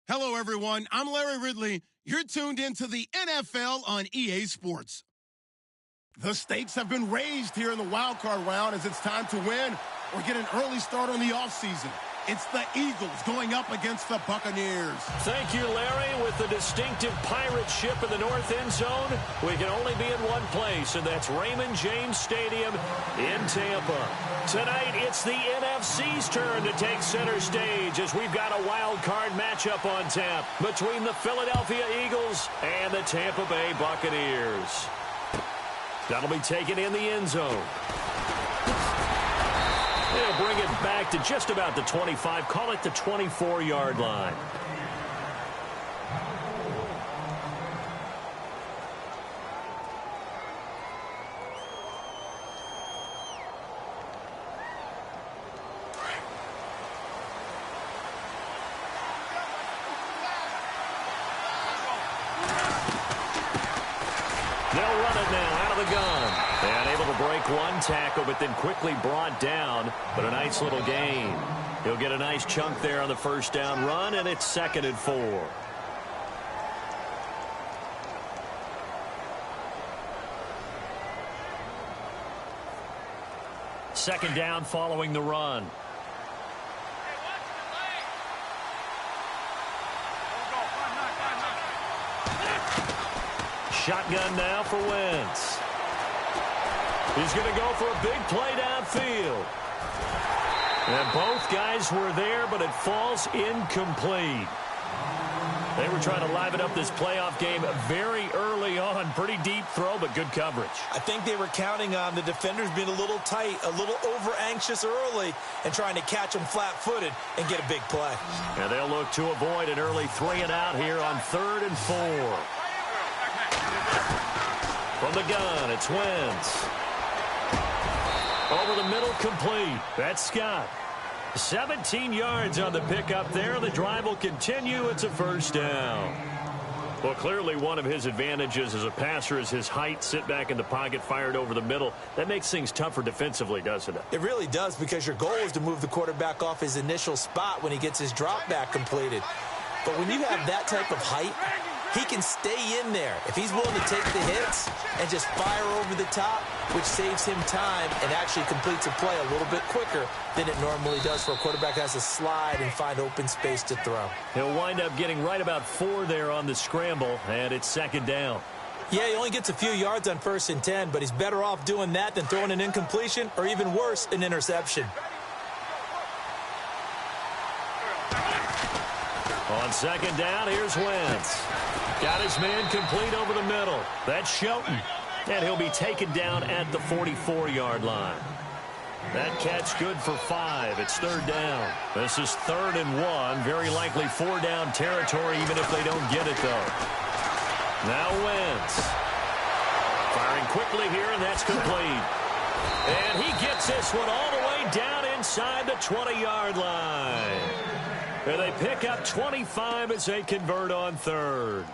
Hello, everyone. I'm Larry Ridley. You're tuned into the NFL on EA Sports. The stakes have been raised here in the Wildcard round as it's time to win or get an early start on the offseason. It's the Eagles going up against the Buccaneers. Thank you, Larry. With the distinctive pirate ship in the north end zone, we can only be in one place, and that's Raymond James Stadium in Tampa. Tonight, it's the NFC's turn to take center stage as we've got a wild card matchup on tap between the Philadelphia Eagles and the Tampa Bay Buccaneers. That'll be taken in the end zone. They'll bring it back to just about the 25, call it the 24-yard line. They'll run it now out of the gun. And able to break one tackle, but then quickly brought down. But a nice little gain. He'll get a nice chunk there on the first down run, and it's 2nd and 4. Second down following the run. Shotgun now for Wentz. He's going to go for a big play downfield. And both guys were there, but it falls incomplete. They were trying to liven up this playoff game very early on. Pretty deep throw, but good coverage. I think they were counting on the defenders being a little tight, a little over-anxious early, and trying to catch them flat-footed and get a big play. And they'll look to avoid an early 3-and-out here on 3rd and 4. From the gun, it's Wentz. Over the middle, complete. That's Scott. 17 yards on the pickup there. The drive will continue. It's a first down. Well, clearly one of his advantages as a passer is his height. Sit back in the pocket, fired over the middle. That makes things tougher defensively, doesn't it? It really does, because your goal is to move the quarterback off his initial spot when he gets his drop back completed. But when you have that type of height, he can stay in there if he's willing to take the hits and just fire over the top, which saves him time and actually completes a play a little bit quicker than it normally does for a quarterback who has to slide and find open space to throw. He'll wind up getting right about 4 there on the scramble, and it's 2nd down. Yeah, he only gets a few yards on 1st and 10, but he's better off doing that than throwing an incompletion or, even worse, an interception. On 2nd down, here's Wentz. Got his man complete over the middle. That's Shelton. And he'll be taken down at the 44-yard line. That catch good for 5. It's 3rd down. This is 3rd and 1. Very likely 4-down territory, even if they don't get it, though. Now Wentz. Firing quickly here, and that's complete. And he gets this one all the way down inside the 20-yard line. And they pick up 25 as they convert on 3rd.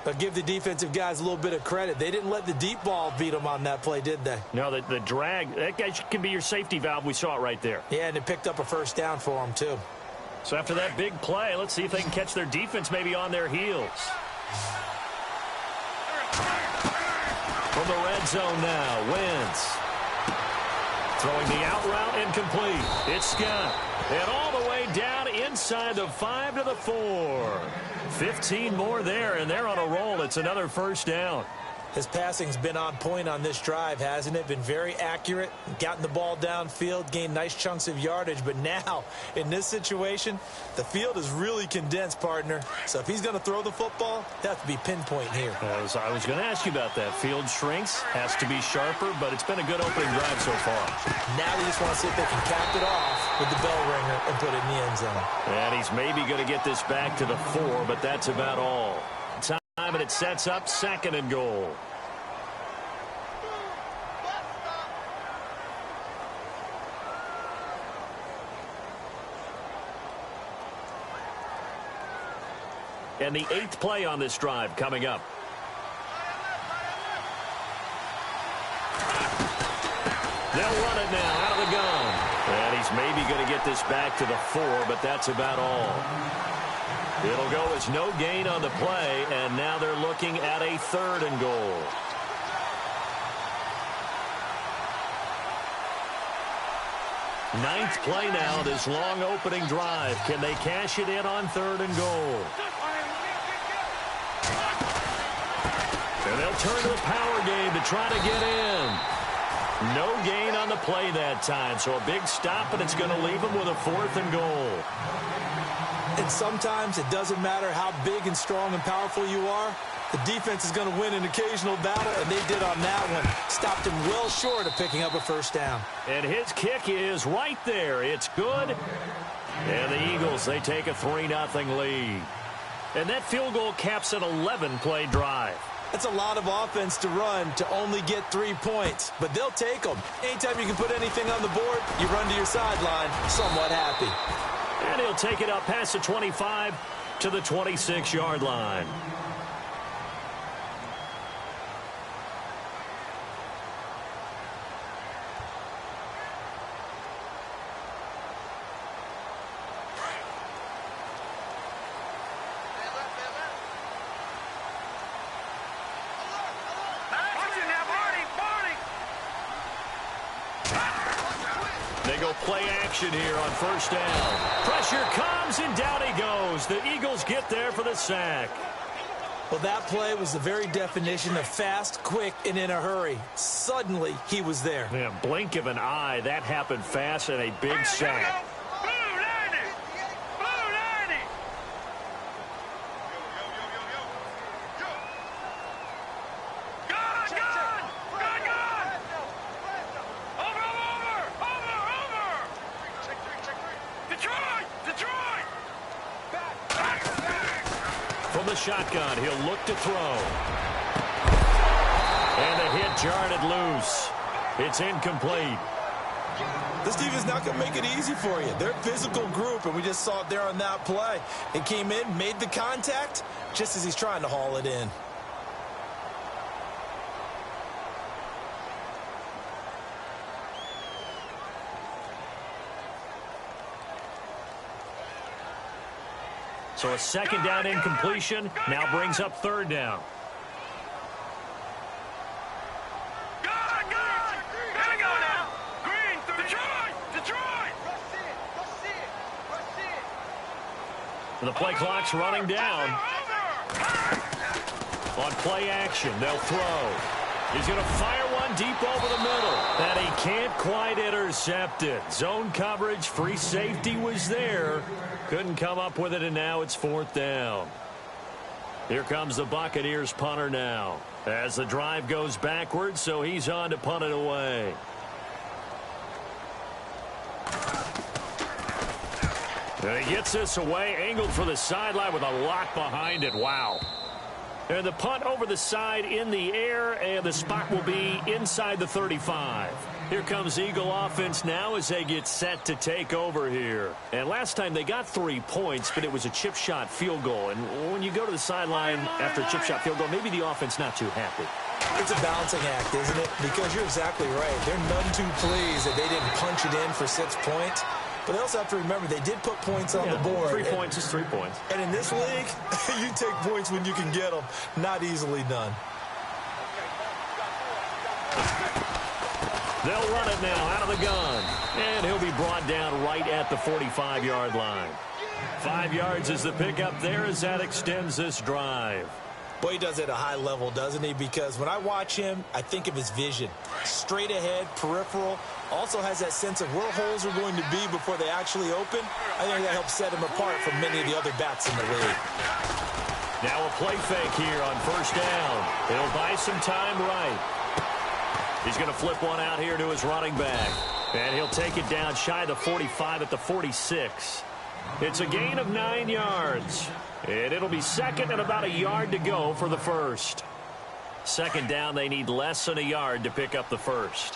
But give the defensive guys a little bit of credit. They didn't let the deep ball beat them on that play, did they? No, the drag, that guy can be your safety valve. We saw it right there. Yeah, and it picked up a first down for them, too. So after that big play, let's see if they can catch their defense maybe on their heels. From the red zone now, Wentz. Throwing the out route, incomplete. It's Scott. And all the way down inside the 5 to the 4. 15 more there, and they're on a roll. It's another first down. His passing's been on point on this drive, hasn't it? Been very accurate, gotten the ball downfield, gained nice chunks of yardage. But now, in this situation, the field is really condensed, partner. So if he's going to throw the football, it has to be pinpoint here. I was going to ask you about that. Field shrinks, has to be sharper, but it's been a good opening drive so far. Now they just want to see if they can cap it off with the bell ringer and put it in the end zone. And he's maybe going to get this back to the 4, but that's about all. And it sets up 2nd and goal. And the 8th play on this drive coming up. They'll run it now out of the gun. And he's maybe going to get this back to the 4, but that's about all. It'll go as no gain on the play, and now they're looking at a 3rd and goal. Ninth play now, this long opening drive. Can they cash it in on 3rd and goal? And they'll turn to the power game to try to get in. No gain on the play that time, so a big stop, and it's going to leave them with a 4th and goal. And sometimes it doesn't matter how big and strong and powerful you are. The defense is going to win an occasional battle, and they did on that one. Stopped him well short of picking up a 1st down. And his kick is right there. It's good. And the Eagles, they take a 3-0 lead. And that field goal caps an 11-play drive. That's a lot of offense to run to only get 3 points, but they'll take them. Anytime you can put anything on the board, you run to your sideline somewhat happy. And he'll take it up past the 25 to the 26-yard line. They go play action here on 1st down. Pressure comes, and down he goes. The Eagles get there for the sack. Well, that play was the very definition of fast, quick, and in a hurry. Suddenly, he was there. Yeah, blink of an eye. That happened fast and a big sack. From the shotgun, he'll look to throw. And the hit jarred it loose. It's incomplete. This defense not going to make it easy for you. They're a physical group, and we just saw it there on that play. It came in, made the contact, just as he's trying to haul it in. So a 2nd down incompletion now brings up 3rd down. The play clock's running down. On play action, they'll throw. He's going to fire one deep over the middle. And he can't quite intercept it. Zone coverage, free safety was there. Couldn't come up with it, and now it's 4th down. Here comes the Buccaneers punter now. As the drive goes backwards, so he's on to punt it away. And he gets this away, angled for the sideline with a lock behind it. Wow. And the punt over the side in the air, and the spot will be inside the 35. Here comes Eagle offense now as they get set to take over here. And last time they got 3 points, but it was a chip shot field goal. And when you go to the sideline after a chip shot field goal, maybe the offense not too happy. It's a balancing act, isn't it? Because you're exactly right. They're none too pleased that they didn't punch it in for 6 points. But they also have to remember they did put points on the board. 3 points is 3 points. And in this league, you take points when you can get them. Not easily done. They'll run it now out of the gun. And he'll be brought down right at the 45-yard line. 5 yards is the pickup there as that extends this drive. Boy, he does it at a high level, doesn't he? Because when I watch him, I think of his vision. Straight ahead, peripheral. Also has that sense of where holes are going to be before they actually open. I think that helps set him apart from many of the other backs in the league. Now a play fake here on 1st down. It'll buy some time right. He's going to flip one out here to his running back. And he'll take it down shy of the 45 at the 46. It's a gain of 9 yards. And it'll be 2nd and about a yard to go for the 1st. 2nd down, they need less than a yard to pick up the 1st.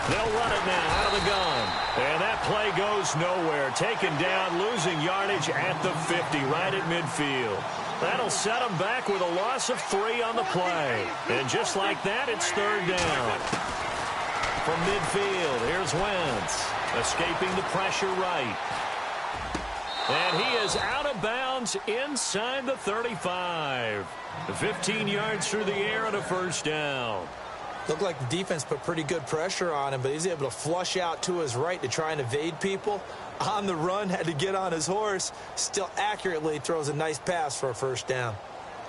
They'll run it now out of the gun. And that play goes nowhere. Taken down, losing yardage at the 50, right at midfield. That'll set them back with a loss of 3 on the play. And just like that, it's 3rd down. From midfield, here's Wentz. Escaping the pressure right. And he is out of bounds inside the 35. 15 yards through the air and a first down. Looked like the defense put pretty good pressure on him, but he's able to flush out to his right to try and evade people. On the run, had to get on his horse. Still accurately throws a nice pass for a first down.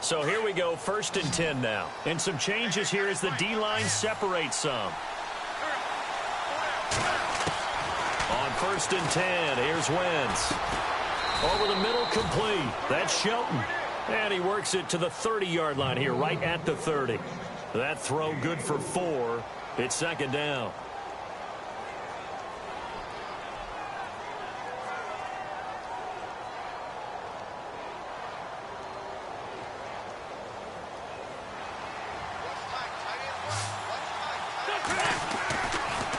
So here we go, 1st and 10 now. And some changes here as the D-line separates some. On 1st and 10, here's Wentz. Over the middle, complete. That's Shelton. And he works it to the 30-yard line here, right at the 30. That throw good for 4. It's 2nd down.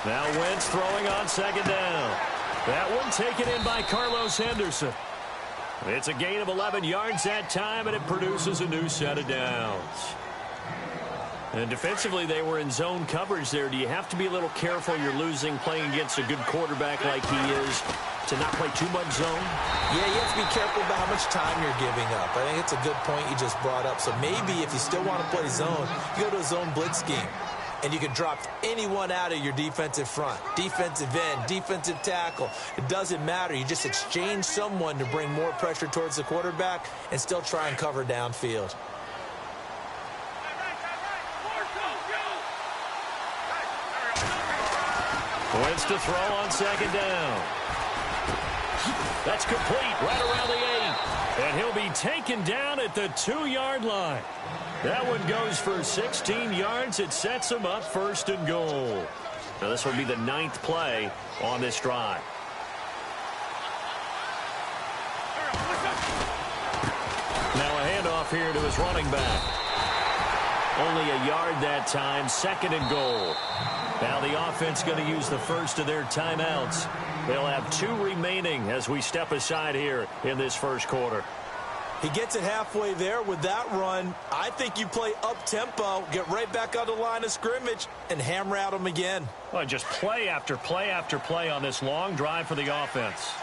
Now Wentz throwing on 2nd down. That one taken in by Carlos Henderson. It's a gain of 11 yards that time, and it produces a new set of downs. And defensively, they were in zone coverage there. Do you have to be a little careful? You're losing playing against a good quarterback like he is to not play too much zone? Yeah, you have to be careful about how much time you're giving up. I think it's a good point you just brought up. So maybe if you still want to play zone, you go to a zone blitz scheme. And you can drop anyone out of your defensive front. Defensive end, defensive tackle. It doesn't matter. You just exchange someone to bring more pressure towards the quarterback and still try and cover downfield. Wentz to throw on 2nd down. That's complete right around the 8. And he'll be taken down at the 2-yard line. That one goes for 16 yards. It sets him up 1st and goal. Now this will be the 9th play on this drive. Now a handoff here to his running back. Only a yard that time, 2nd and goal. Now the offense going to use the first of their timeouts. They'll have 2 remaining as we step aside here in this first quarter. He gets it halfway there with that run. I think you play up-tempo, get right back on the line of scrimmage, and hammer at him again. Well, just play after play after play on this long drive for the offense.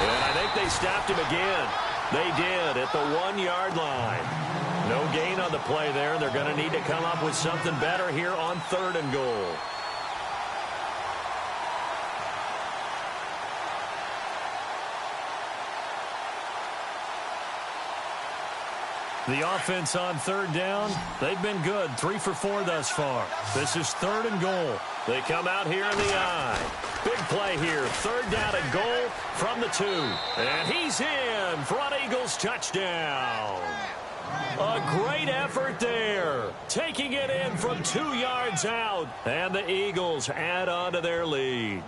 And I think they stopped him again. They did at the 1-yard line. No gain on the play there. They're going to need to come up with something better here on 3rd and goal. The offense on 3rd down, they've been good. 3 for 4 thus far. This is 3rd and goal. They come out here in the eye. Big play here. 3rd down and goal from the 2. And he's in for an Eagles touchdown. A great effort there. Taking it in from 2 yards out. And the Eagles add on to their lead.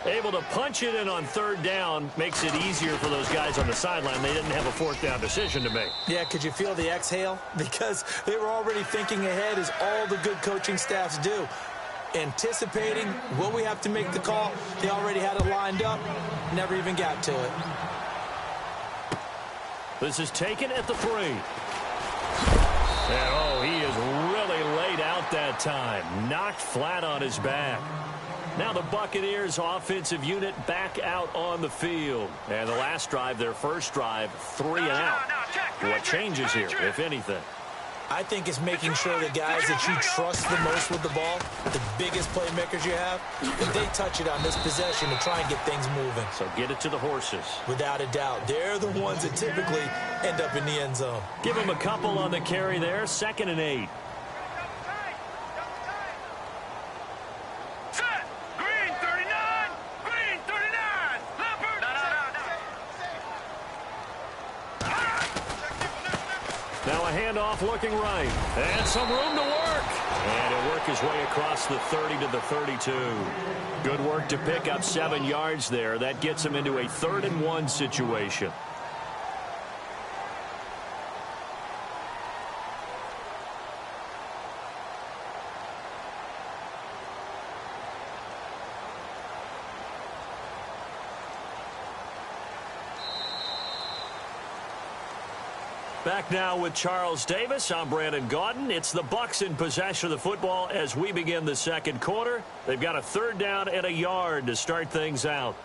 Able to punch it in on 3rd down makes it easier for those guys on the sideline. They didn't have a 4th down decision to make. Yeah, could you feel the exhale? Because they were already thinking ahead, as all the good coaching staffs do. Anticipating, will we have to make the call? They already had it lined up. Never even got to it. This is taken at the 3. And, oh, he is really laid out that time. Knocked flat on his back. Now the Buccaneers offensive unit back out on the field. And the last drive, their first drive, 3 and out. What changes here, if anything? I think it's making sure the guys that you trust the most with the ball, the biggest playmakers you have, that they touch it on this possession to try and get things moving. So get it to the horses. Without a doubt. They're the ones that typically end up in the end zone. Give them a couple on the carry there. 2nd and 8. Now a handoff looking right. And some room to work. And he'll work his way across the 30 to the 32. Good work to pick up 7 yards there. That gets him into a 3rd and 1 situation. Back now with Charles Davis. I'm Brandon Gaudin. It's the Bucs in possession of the football as we begin the second quarter. They've got a 3rd down and a yard to start things out.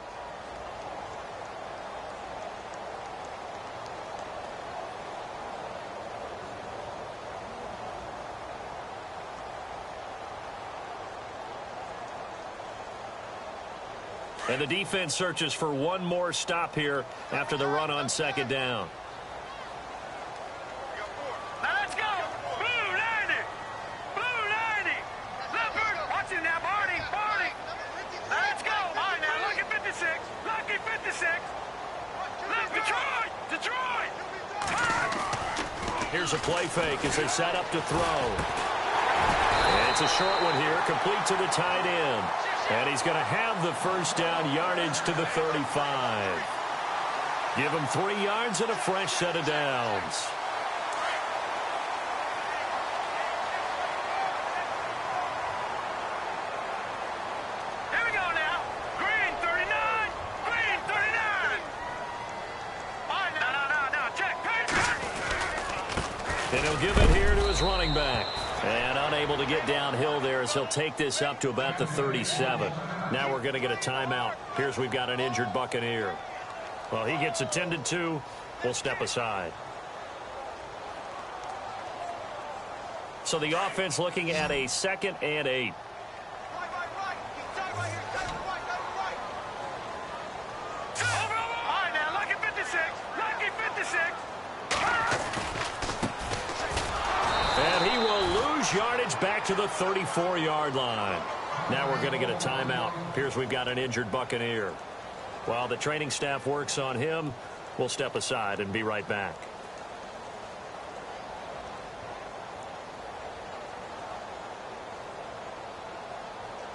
And the defense searches for one more stop here after the run on 2nd down. Let's go! Blue 90! Blue 90! Leopard! Watch it now, Barney! Barney! Let's go! All right, now, Lucky 56! Lucky 56! Left, Detroit! Detroit! Here's a play fake as they set up to throw. And it's a short one here, complete to the tight end. And he's going to have the 1st down, yardage to the 35. Give him 3 yards and a fresh set of downs. Here we go now. Green 39! Green 39! All right, no, check. And he'll give it here to his running back. And unable to get downhill there as he'll take this up to about the 37. Now we're going to get a timeout. Here's we've got an injured Buccaneer. Well, he gets attended to. We'll step aside. So the offense looking at a 2nd and 8. All right, now, Lucky 56! Lucky 56! And he will lose yardage back to the 34-yard line. Now we're going to get a timeout. Appears we've got an injured Buccaneer. While the training staff works on him, we'll step aside and be right back.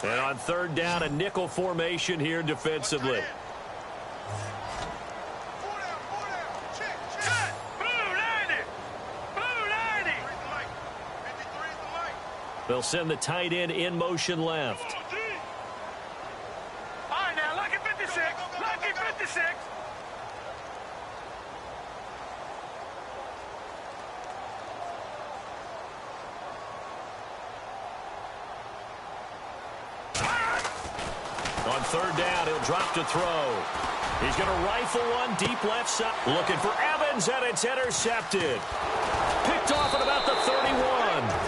And on 3rd down, a nickel formation here defensively. They'll send the tight end in motion left. All right, now, Lucky 56! Lucky 56! On 3rd down, he'll drop to throw. He's going to rifle one deep left side. Looking for Evans, and it's intercepted. Picked off at about the 31.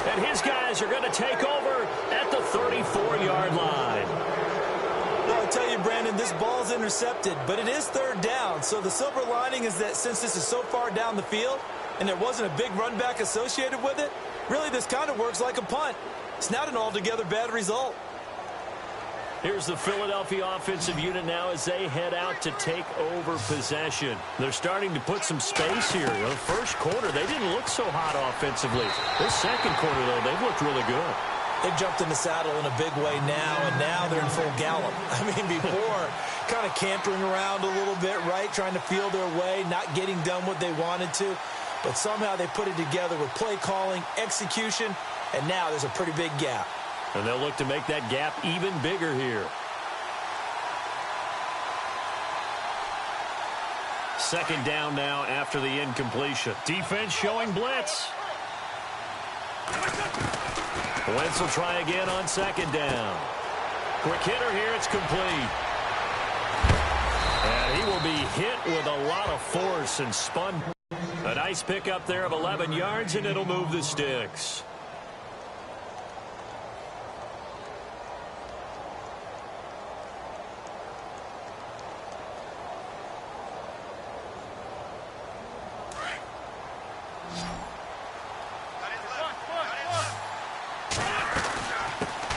And his guys are going to take over at the 34-yard line. Well, I tell you, Brandon, this ball's intercepted, but it is 3rd down. So the silver lining is that since this is so far down the field and there wasn't a big run back associated with it, really this kind of works like a punt. It's not an altogether bad result. Here's the Philadelphia offensive unit now as they head out to take over possession. They're starting to put some space here. In the 1st quarter, they didn't look so hot offensively. This 2nd quarter, though, they've looked really good. They've jumped in the saddle in a big way now, and now they're in full gallop. I mean, before, kind of cantering around a little bit, right, trying to feel their way, not getting done what they wanted to. But somehow they put it together with play calling, execution, and now there's a pretty big gap. And they'll look to make that gap even bigger here. 2nd down now after the incompletion. Defense showing blitz. Wentz will try again on 2nd down. Quick hitter here, it's complete. And he will be hit with a lot of force and spun. A nice pickup there of 11 yards, and it'll move the sticks.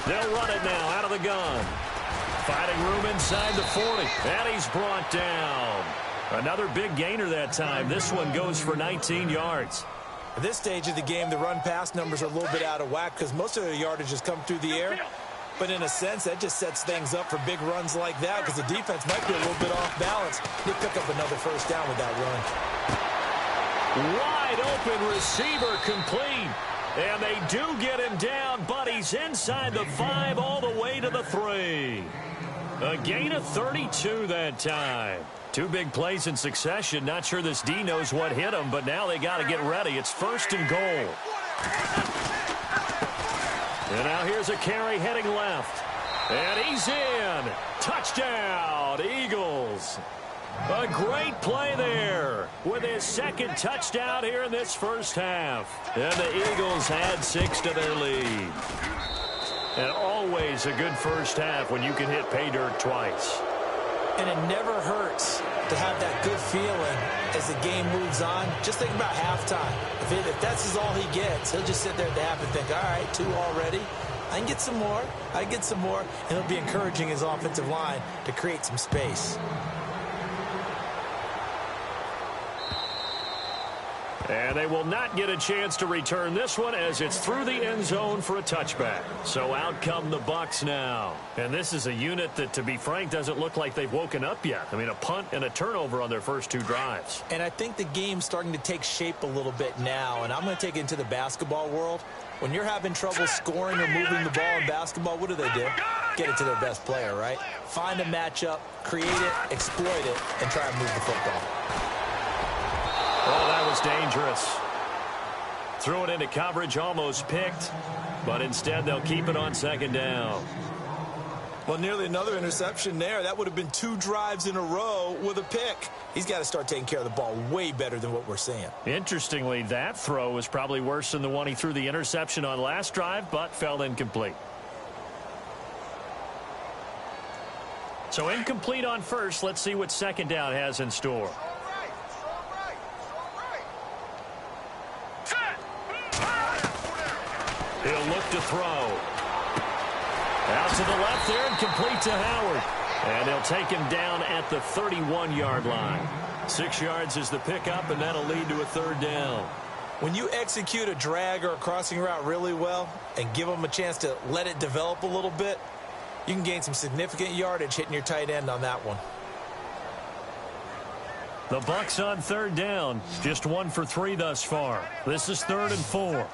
They'll run it now out of the gun. Finding room inside the 40. And he's brought down. Another big gainer that time. This one goes for 19 yards. At this stage of the game, the run-pass numbers are a little bit out of whack because most of their yardage has come through the air. But in a sense, that just sets things up for big runs like that because the defense might be a little bit off balance. They pick up another 1st down with that run. Wide open receiver complete. And they do get him down, but he's inside the 5 all the way to the 3. A gain of 32 that time. Two big plays in succession. Not sure this D knows what hit him, but now they got to get ready. It's 1st and goal. And now here's a carry heading left. And he's in. Touchdown, Eagles. A great play there with his 2nd touchdown here in this first half. And the Eagles add 6 to their lead. And always a good first half when you can hit pay dirt twice. And it never hurts to have that good feeling as the game moves on. Just think about halftime. If that's all he gets, he'll just sit there at the half and think, all right, 2 already. I can get some more. I can get some more. And he'll be encouraging his offensive line to create some space. And they will not get a chance to return this one as it's through the end zone for a touchback. So out come the Bucs now. And this is a unit that, to be frank, doesn't look like they've woken up yet. I mean, a punt and a turnover on their first 2 drives. And I think the game's starting to take shape a little bit now. And I'm going to take it into the basketball world. When you're having trouble scoring or moving the ball in basketball, what do? Get it to their best player, right? Find a matchup, create it, exploit it, and try and move the football. Oh, that was dangerous. Threw it into coverage, almost picked, but instead they'll keep it on 2nd down. Well, nearly another interception there. That would have been 2 drives in a row with a pick. He's got to start taking care of the ball way better than what we're seeing. Interestingly, that throw was probably worse than the one he threw the interception on last drive, but fell incomplete. So incomplete on first. Let's see what 2nd down has in store. He'll look to throw. Out to the left there and complete to Howard. And they'll take him down at the 31-yard line. 6 yards is the pickup, and that'll lead to a 3rd down. When you execute a drag or a crossing route really well and give them a chance to let it develop a little bit, you can gain some significant yardage hitting your tight end on that one. The Bucs on 3rd down. Just 1 for 3 thus far. This is 3rd and 4.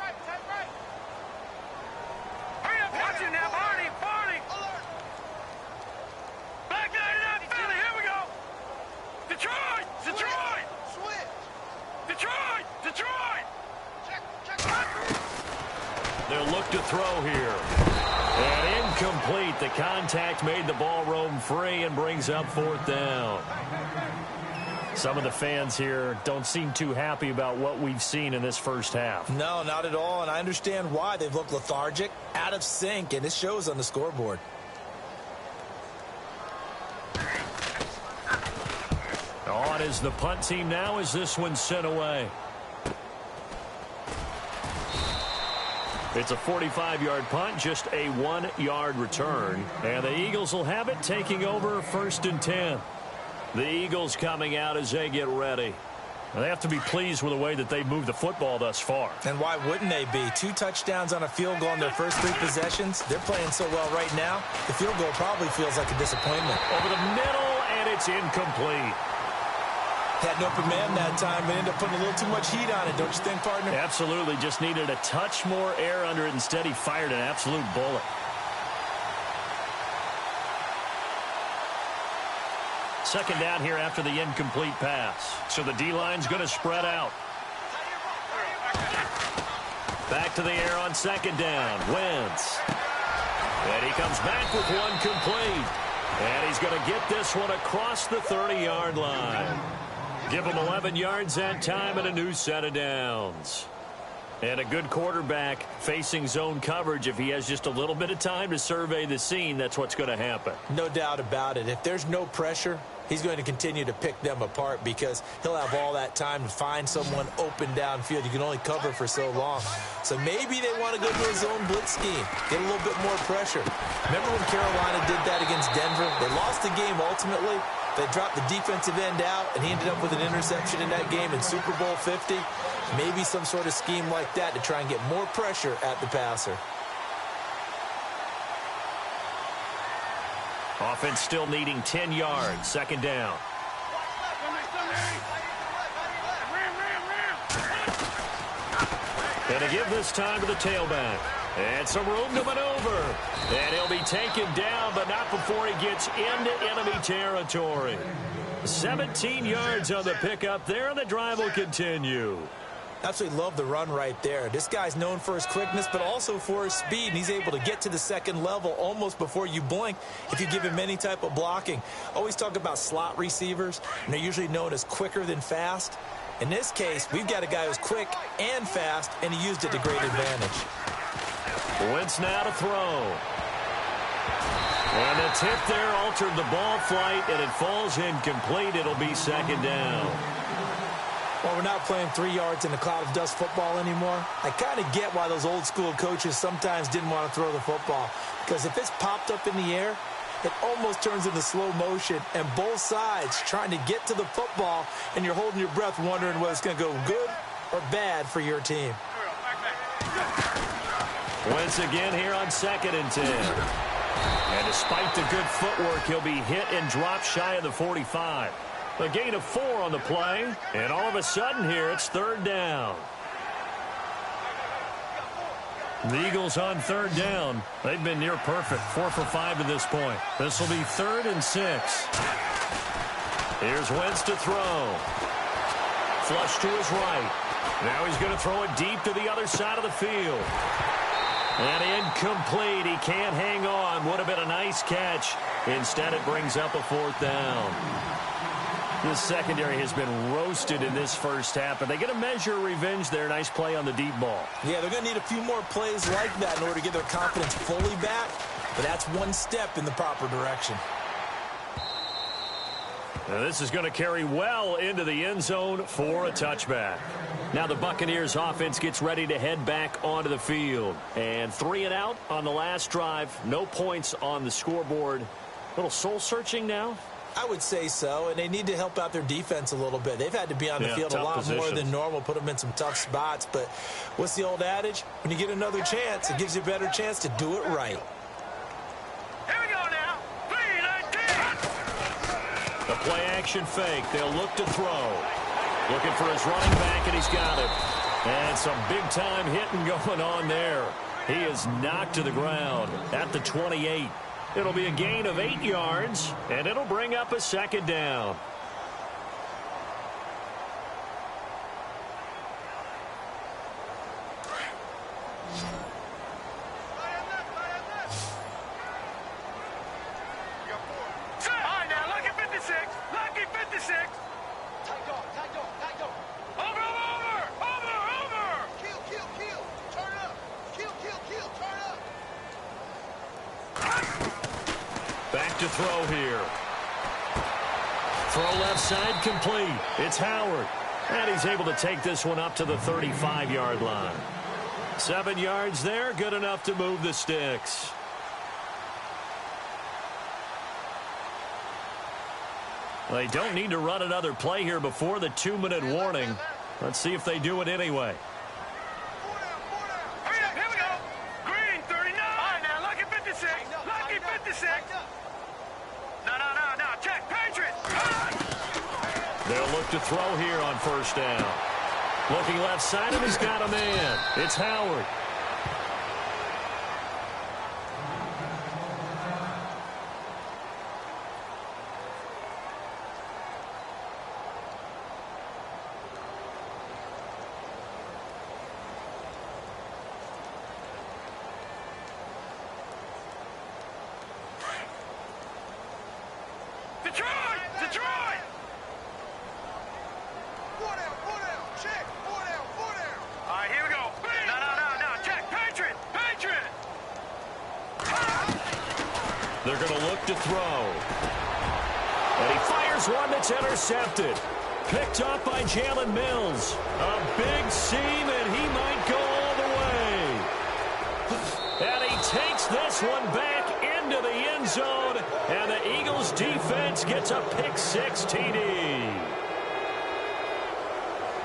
They'll look to throw here. And incomplete. The contact made the ball roam free and brings up 4th down. Some of the fans here don't seem too happy about what we've seen in this first half. No, not at all, and I understand why. They've looked lethargic, out of sync, and it shows on the scoreboard. On is the punt team now as this one's sent away. It's a 45-yard punt, just a 1-yard return. And the Eagles will have it, taking over 1st and 10. The Eagles coming out as they get ready. They have to be pleased with the way that they've moved the football thus far. And why wouldn't they be? 2 touchdowns on a field goal in their first 3 possessions. They're playing so well right now, the field goal probably feels like a disappointment. Over the middle, and it's incomplete. Had an open man that time, but ended up putting a little too much heat on it, don't you think, partner? Absolutely. Just needed a touch more air under it. Instead, he fired an absolute bullet. Second down here after the incomplete pass. So the D-line's going to spread out. Back to the air on 2nd down. Wentz. And he comes back with one complete. And he's going to get this one across the 30-yard line. Give him 11 yards that time and a new set of downs. And a good quarterback facing zone coverage. If he has just a little bit of time to survey the scene, that's what's going to happen. No doubt about it. If there's no pressure, he's going to continue to pick them apart because he'll have all that time to find someone open downfield. You can only cover for so long. So maybe they want to go to a zone blitz scheme, get a little bit more pressure. Remember when Carolina did that against Denver? They lost the game ultimately. They dropped the defensive end out, and he ended up with an interception in that game in Super Bowl 50. Maybe some sort of scheme like that to try and get more pressure at the passer. Offense still needing 10 yards. 2nd down. And to give this time to the tailback. And some room to maneuver. And he'll be taken down, but not before he gets into enemy territory. 17 yards on the pickup there, and the drive will continue. Absolutely love the run right there. This guy's known for his quickness, but also for his speed, and he's able to get to the second level almost before you blink if you give him any type of blocking. Always talk about slot receivers, and they're usually known as quicker than fast. In this case, we've got a guy who's quick and fast, and he used it to great advantage. Wentz now to throw. And the tip there altered the ball flight, and it falls incomplete. It'll be second down. Well, we're not playing 3 yards in a cloud of dust football anymore. I kind of get why those old school coaches sometimes didn't want to throw the football. Because if it's popped up in the air, it almost turns into slow motion. And both sides trying to get to the football, and you're holding your breath wondering whether it's going to go good or bad for your team. Wentz again here on 2nd and 10. And despite the good footwork, he'll be hit and dropped shy of the 45. A gain of 4 on the play, and all of a sudden here it's 3rd down. The Eagles on 3rd down. They've been near perfect, 4 for 5 to this point. This will be 3rd and 6. Here's Wentz to throw. Flush to his right. Now he's going to throw it deep to the other side of the field. And incomplete. He can't hang on. Would have been a nice catch. Instead, it brings up a 4th down. This secondary has been roasted in this first half, but they get a measure of revenge there. Nice play on the deep ball. Yeah, they're going to need a few more plays like that in order to get their confidence fully back, but that's one step in the proper direction. Now this is going to carry well into the end zone for a touchback. Now the Buccaneers offense gets ready to head back onto the field. And 3 and out on the last drive. No points on the scoreboard. A little soul-searching now? I would say so, and they need to help out their defense a little bit. They've had to be on the field a lot more than normal, put them in some tough spots. But what's the old adage? When you get another chance, it gives you a better chance to do it right. Here we go now. 3-19. The play-action fake. They'll look to throw. Looking for his running back, and he's got it. And some big-time hitting going on there. He is knocked to the ground at the 28. It'll be a gain of 8 yards, and it'll bring up a 2nd down. All right, now, lucky 56. Lucky 56. Tight dog. Over. Kill. Turn up. Kill. Turn up. Back to throw here. Throw left side complete. It's Howard. And he's able to take this one up to the 35-yard line. 7 yards there, good enough to move the sticks. They don't need to run another play here before the 2-minute warning. Let's see if they do it anyway. Hurry up, here we go. Green, 39. All right, now, lucky 56. Lucky 56. No. Check, Patriot. They'll look to throw here on 1st down. Looking left side, and he's got a man. It's Howard. Detroit! 4 down. Check. 4 down. All right, here we go. No. Check. Patriot. They're going to look to throw. And he fires one that's intercepted. Picked up by Jalen Mills. A big seam, and he might go all the way. And he takes this one back into the end zone, and the Eagles defense gets a pick-6 TD.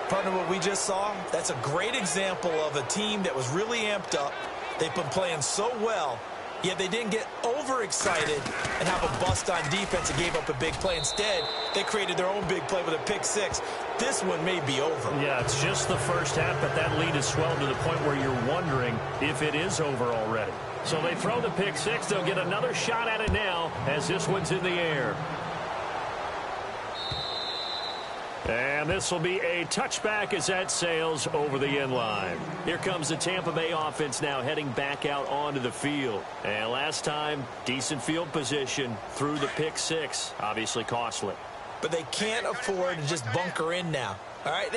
Partner, what we just saw, that's a great example of a team that was really amped up. They've been playing so well, Yeah, they didn't get overexcited and have a bust on defense and gave up a big play. Instead, they created their own big play with a pick six. This one may be over. Yeah, it's just the first half, but that lead has swelled to the point where you're wondering if it is over already. So they throw the pick six. They'll get another shot at it now as this one's in the air. And this will be a touchback as that sails over the end line. Here comes the Tampa Bay offense now heading back out onto the field. And last time, decent field position through the pick six. Obviously costly. But they can't afford to just bunker in now. All right,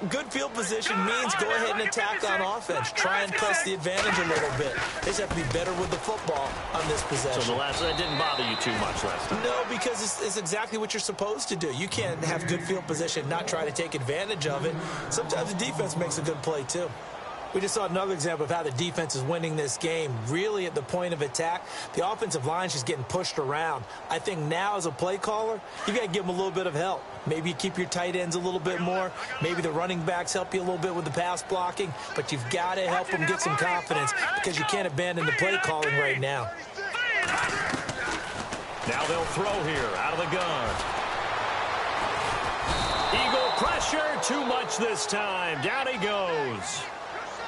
good field position means go ahead and attack on offense. Try and press the advantage a little bit. They just have to be better with the football on this possession. So that didn't bother you too much last time? No, because it's exactly what you're supposed to do. You can't have good field position, not try to take advantage of it. Sometimes the defense makes a good play, too. We just saw another example of how the defense is winning this game. Really, at the point of attack, the offensive line's just getting pushed around. I think now, as a play caller, you got to give them a little bit of help. Maybe you keep your tight ends a little bit more. Maybe the running backs help you a little bit with the pass blocking. But you've got to help them get some confidence because you can't abandon the play calling right now. Now they'll throw here out of the gun. Eagle pressure, too much this time. Down he goes.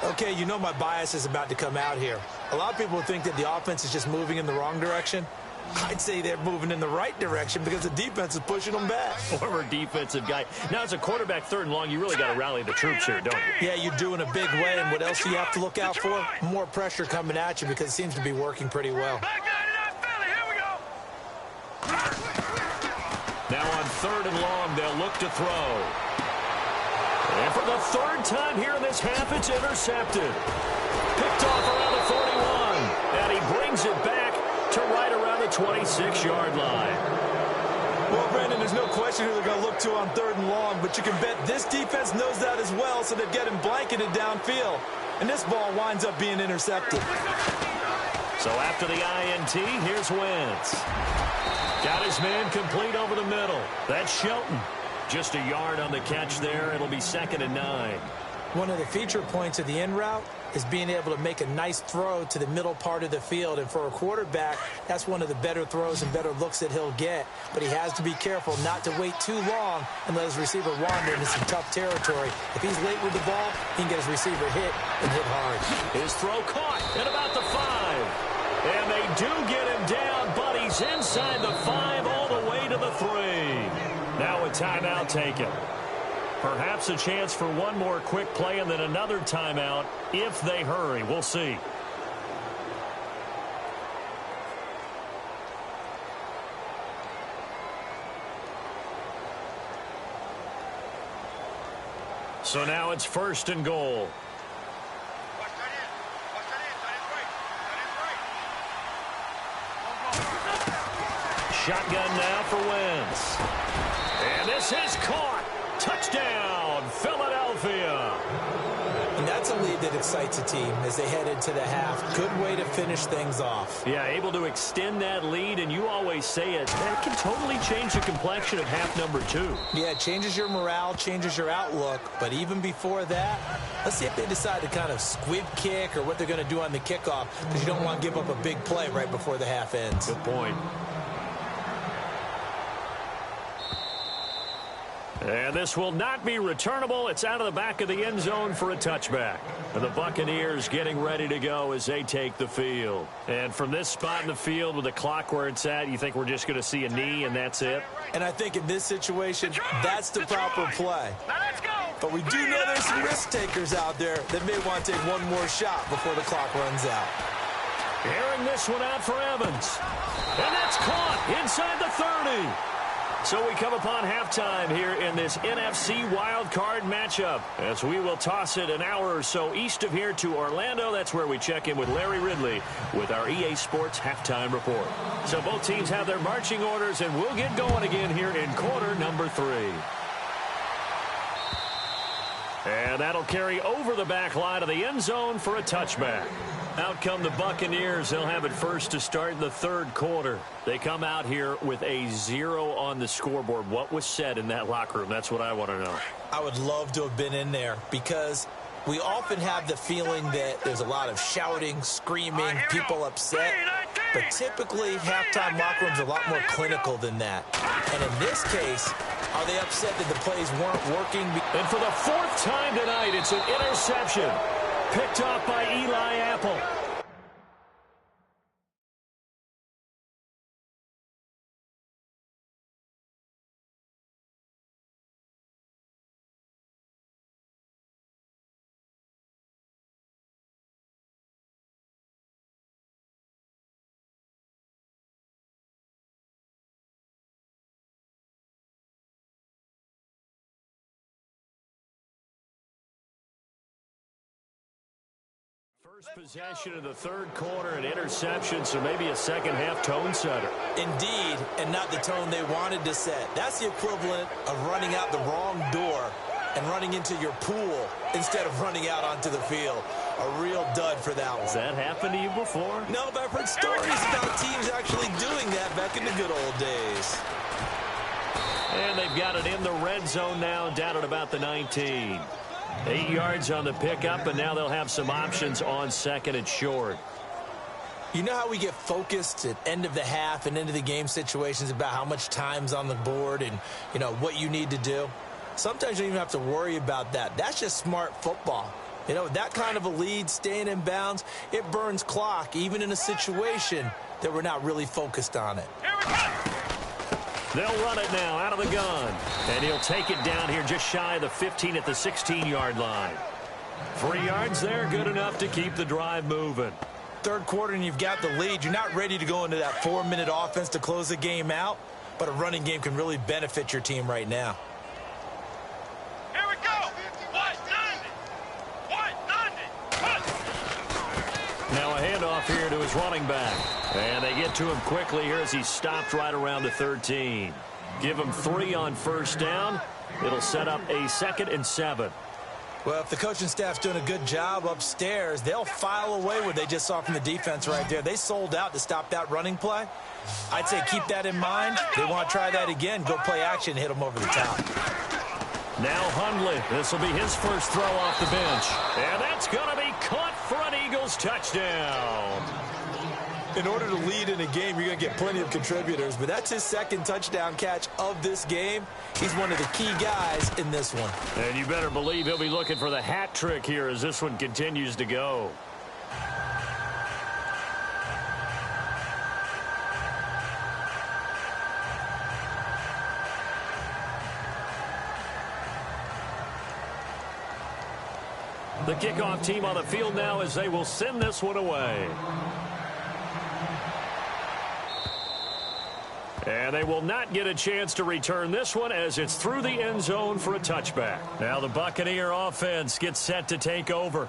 Okay, you know my bias is about to come out here. A lot of people think that the offense is just moving in the wrong direction. I'd say they're moving in the right direction because the defense is pushing them back. Former defensive guy. Now, as a quarterback, 3rd and long, you really got to rally the troops here, don't you? Yeah, you're doing a big way, and what else do you have to look out for? More pressure coming at you because it seems to be working pretty well. Now on 3rd and long, they'll look to throw. And for the 3rd time here in this half, it's intercepted. Picked off around the 41. And he brings it back to right around the 26-yard line. Well, Brandon, there's no question who they're going to look to on 3rd and long, but you can bet this defense knows that as well, so they've got him blanketed downfield. And this ball winds up being intercepted. So after the INT, here's Wentz. Got his man complete over the middle. That's Shelton. Just a yard on the catch there. It'll be 2nd and 9. One of the feature points of the in route is being able to make a nice throw to the middle part of the field. And for a quarterback, that's one of the better throws and better looks that he'll get. But he has to be careful not to wait too long and let his receiver wander into some tough territory. If he's late with the ball, he can get his receiver hit and hit hard. His throw caught at about the 5. And they do get him down, but he's inside the 5 all the way to the 3. Now a timeout taken. Perhaps a chance for one more quick play and then another timeout if they hurry. We'll see. So now it's 1st and goal. Shotgun now for Wentz. And this is caught. Touchdown, Philadelphia. And that's a lead that excites a team as they head into the half. Good way to finish things off. Yeah, able to extend that lead, and you always say it, that can totally change the complexion of half number 2. Yeah, it changes your morale, changes your outlook. But even before that, let's see if they decide to kind of squib kick or what they're going to do on the kickoff, because you don't want to give up a big play right before the half ends. Good point. And this will not be returnable. It's out of the back of the end zone for a touchback. And the Buccaneers getting ready to go as they take the field. And from this spot in the field with the clock where it's at, you think we're just going to see a knee and that's it? And I think in this situation, that's the proper play. But we do know there's some risk takers out there that may want to take one more shot before the clock runs out. Airing this one out for Evans. And that's caught inside the 30. So we come upon halftime here in this NFC Wildcard matchup as we will toss it an hour or so east of here to Orlando. That's where we check in with Larry Ridley with our EA Sports Halftime Report. So both teams have their marching orders, and we'll get going again here in quarter number 3. And that'll carry over the back line of the end zone for a touchback. Out come the Buccaneers. They'll have it first to start in the 3rd quarter. They come out here with a 0 on the scoreboard. What was said in that locker room? That's what I want to know. I would love to have been in there because we often have the feeling that there's a lot of shouting, screaming, people upset. but typically halftime locker rooms are a lot more clinical than that. And in this case, are they upset that the plays weren't working? And for the fourth time tonight, it's an interception. Picked off by Eli Apple. First possession of the third quarter, an interception, so maybe a second-half tone setter. Indeed, and not the tone they wanted to set. That's the equivalent of running out the wrong door and running into your pool instead of running out onto the field. A real dud for that one. Has that happened to you before? No, but I've heard stories about teams actually doing that back in the good old days. And they've got it in the red zone now, down at about the 19. 8 yards on the pickup, and now they'll have some options on second and short. You know how we get focused at end of the half and into the game situations about how much time's on the board and, you know, what you need to do? Sometimes you don't even have to worry about that. That's just smart football. You know, that kind of a lead, staying in bounds, it burns clock, even in a situation that we're not really focused on it. They'll run it now out of the gun. And he'll take it down here just shy of the 15 at the 16-yard line. 3 yards there, good enough to keep the drive moving. Third quarter and you've got the lead. You're not ready to go into that 4-minute offense to close the game out, but a running game can really benefit your team right now. Here we go. Now a handoff here to his running back. And they get to him quickly here as he's stopped right around the 13. Give him 3 on first down. It'll set up a 2nd and 7. Well, if the coaching staff's doing a good job upstairs, they'll file away what they just saw from the defense right there. They sold out to stop that running play. I'd say keep that in mind. They want to try that again. Go play action, hit them over the top. Now Hundley. This will be his first throw off the bench. And that's going to be caught for an Eagles touchdown. In order to lead in a game, you're going to get plenty of contributors, but that's his 2nd touchdown catch of this game. He's one of the key guys in this one. And you better believe he'll be looking for the hat trick here as this one continues to go. The kickoff team on the field now as they will send this one away. And they will not get a chance to return this one as it's through the end zone for a touchback. Now the Buccaneer offense gets set to take over.